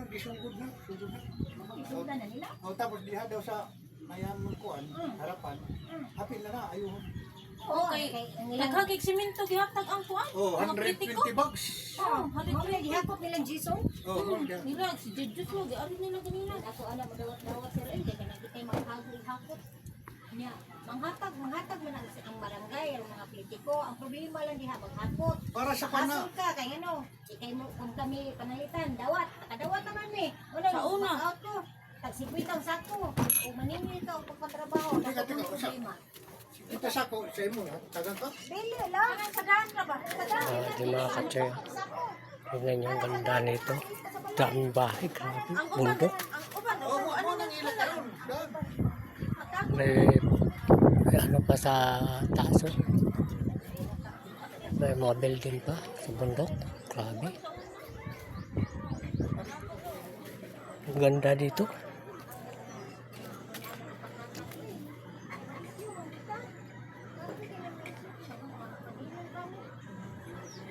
gisugod na. Sugod na. Isuda na nila. O tapos diha daw sa mayan kuan, harapan. Hapil na ayun. Okay. Naghagig simento gihatag ang kuan. Oh, Mga 120 kritiko. bucks. Oh, Mao na 120. gihapot nilang Jason. Oh, Nila si Jejus mo giari nila ganina. Ako ana madawat-dawat sir ay kaya nakita maghagol-hapot. Nya, manghatag man ang barangay, ang mga politiko, ang problema lang diha maghapot. para sa kana. Hasol ka kay ano, ikay mo kung kami panalitan, dawat, nakadawat naman mi. Wala Sa una. out ko. Tag 50 ang sako. O maningil ka o pagpatrabaho, Teka, dapat mo usap. problema. Ito sa ko sa imo, tagang ka. Dili lang, sadaan ka ba? Sadaan. Di mga katsoy. Tingnan yung ganda nito. Daming bahay, grabe. Ang uban, Bundok. ano nang ilang karon. May ano pa sa taas. Oh. May mga building pa sa bundok. Grabe. Ang ganda dito.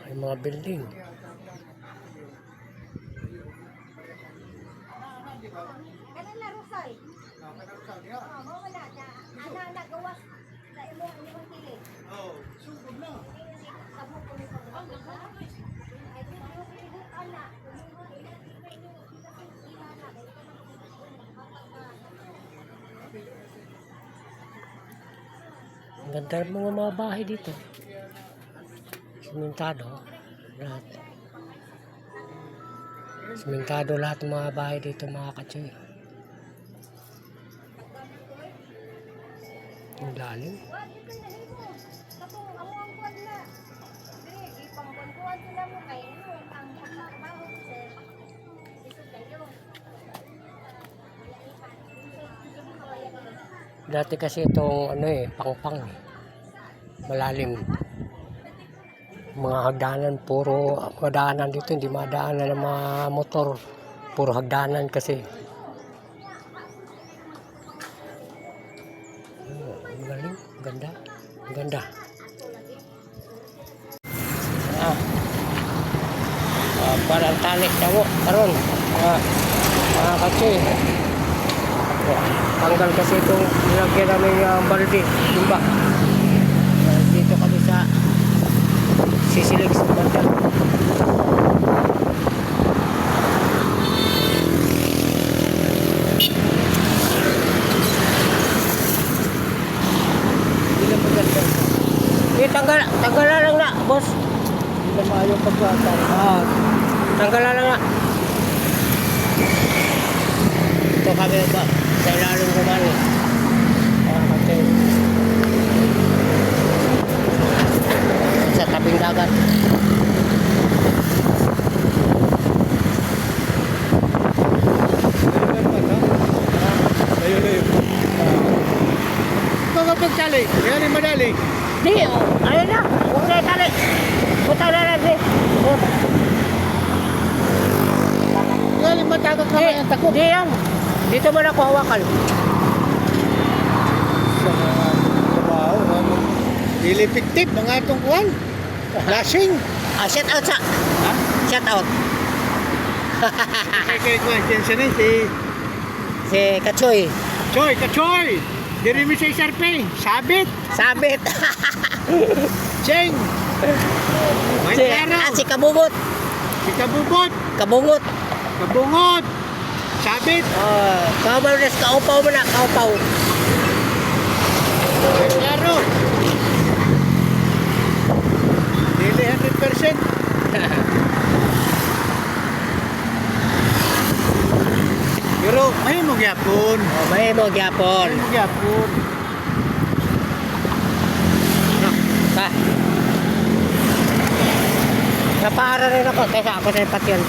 May mga building. Kanila Rosal. Oh, mo wala na. Ana gawas sa imong kilid. Oh, sugod na. Amo ko ni pag. Ay video pilibot ana. Ang ganda ng mga bahay dito. Simentado. Lahat. Simentado lahat ng mga bahay dito, mga katsoy. Ang lalim. Tapos amo ang kuan na. Dire ipangkuan sila mo kay ano ang trabaho sa isod kayo. Dati kasi itong ano pangpang. Malalim. Mga hagdanan, puro hagdanan dito, hindi madaanan ng mga motor. Puro hagdanan kasi. Ang galing, ganda. Ang ganda. Parang talik daw karon. Mga katsoy. Tanggal kasi itong nilagyan namin yung balde, timba. Dito kami sa sisilig sa banda. Hindi na maganda. Tanggal lang na, boss. Hindi na maayong pagkakal. Tanggal lang na. Ito kami ba? Sa ilalim ko man. Kasi sa tabing dagat. Layo. Kapag tali, yan yung madali. Di, ayun na. Huwag na itali. Puta na lang, di. Yan yung matagot na yung takot. Di yan. Dito mo na ako hawakan. Wow, dili piktip mga itong kuwan. Flashing. Shout out sa. Ha? Shout out. Kay kuwan, dyan siya na Si Katsoy. Kachoy! Diri mi sa isarpe, sabit, Sabit. cheng. May klaro, Si Kabubot. si kabubot, Kabungot. kabungot, sabit, Kamalunas, kaupaw mo na. Kaupaw. may klaro. Dili 100%. Pero may mo gyapon. May mo gyapon. May mo gyapon. Pa. Napaara rin ako kaysa ako sa patyan.